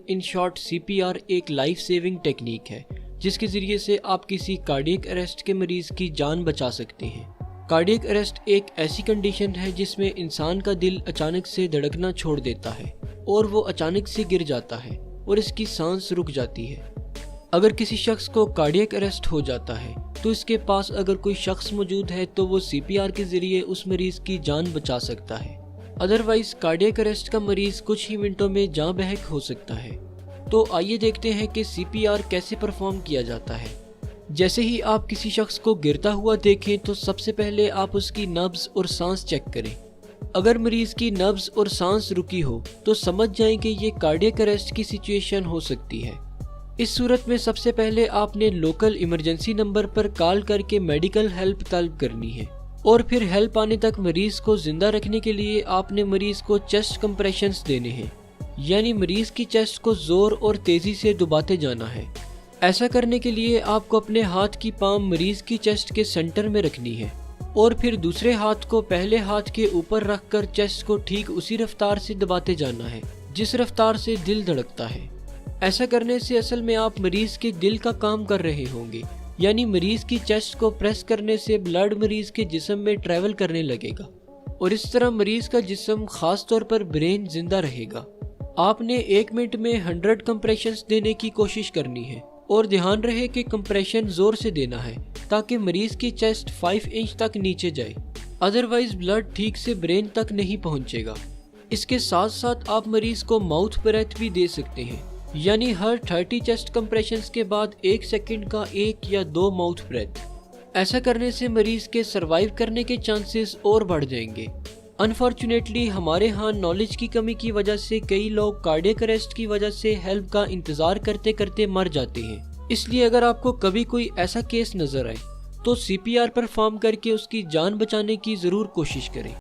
In short CPR ایک life saving technique ہے جس کے ذریعے سے آپ کسی کارڈیک اریسٹ کے مریض کی جان بچا سکتے ہیں۔ کارڈیک اریسٹ ایک ایسی کنڈیشن ہے جس میں انسان کا دل اچانک سے دھڑکنا چھوڑ دیتا ہے اور وہ اچانک سے گر جاتا ہے اور اس کی سانس رک جاتی ہے۔ اگر کسی شخص کو کارڈیک اریسٹ ہو جاتا ہے تو اس کے پاس اگر کوئی شخص موجود ہے تو وہ CPR کے ذریعے اس مریض کی جان بچا سکتا ہے، ادروائز کارڈیک اریسٹ کا مریض کچھ ہی منٹوں میں جاں بحق ہو سکتا ہے۔ تو آئیے دیکھتے ہیں کہ CPR کیسے پرفارم کیا جاتا ہے۔ جیسے ہی آپ کسی شخص کو گرتا ہوا دیکھیں تو سب سے پہلے آپ اس کی نبض اور سانس چیک کریں۔ اگر مریض کی نبض اور سانس رکی ہو تو سمجھ جائیں کہ یہ کارڈیک اریسٹ کی سچویشن ہو سکتی ہے۔ اس صورت میں سب سے پہلے آپ نے لوکل ایمرجنسی نمبر پر کال کر کے میڈیکل ہیلپ طلب کرنی ہے، اور پھر ہیلپ آنے تک مریض کو زندہ رکھنے کے لیے آپ نے مریض کو چیسٹ کمپریشنز دینے ہیں، یعنی مریض کی چیسٹ کو زور اور تیزی سے دباتے جانا ہے۔ ایسا کرنے کے لیے آپ کو اپنے ہاتھ کی پام مریض کی چیسٹ کے سینٹر میں رکھنی ہے اور پھر دوسرے ہاتھ کو پہلے ہاتھ کے اوپر رکھ کر چیسٹ کو ٹھیک اسی رفتار سے دباتے جانا ہے جس رفتار سے دل دھڑکتا ہے۔ ایسا کرنے سے اصل میں آپ مریض کے دل کا کام کر رہے ہوں گے، یعنی مریض کی چیسٹ کو پریس کرنے سے بلڈ مریض کے جسم میں ٹریول کرنے لگے گا اور اس طرح مریض کا جسم خاص طور پر برین زندہ رہے گا۔ آپ نے 1 منٹ میں 100 کمپریشنز دینے کی کوشش کرنی ہے اور دھیان رہے کہ کمپریشن زور سے دینا ہے تاکہ مریض کی چیسٹ 5 انچ تک نیچے جائے، ادروائز بلڈ ٹھیک سے برین تک نہیں پہنچے گا۔ اس کے ساتھ ساتھ آپ مریض کو ماؤتھ بریتھ بھی دے سکتے ہیں، یعنی ہر 30 چیسٹ کمپریشنز کے بعد 1 سیکنڈ کا 1 یا 2 ماؤتھ بریتھ۔ ایسا کرنے سے مریض کے سروائیو کرنے کے چانسز اور بڑھ جائیں گے۔ انفارچونیٹلی ہمارے ہاں نالج کی کمی کی وجہ سے کئی لوگ کارڈیک اریسٹ کی وجہ سے ہیلپ کا انتظار کرتے کرتے مر جاتے ہیں۔ اس لیے اگر آپ کو کبھی کوئی ایسا کیس نظر آئے تو CPR پرفارم کر کے اس کی جان بچانے کی ضرور کوشش کریں۔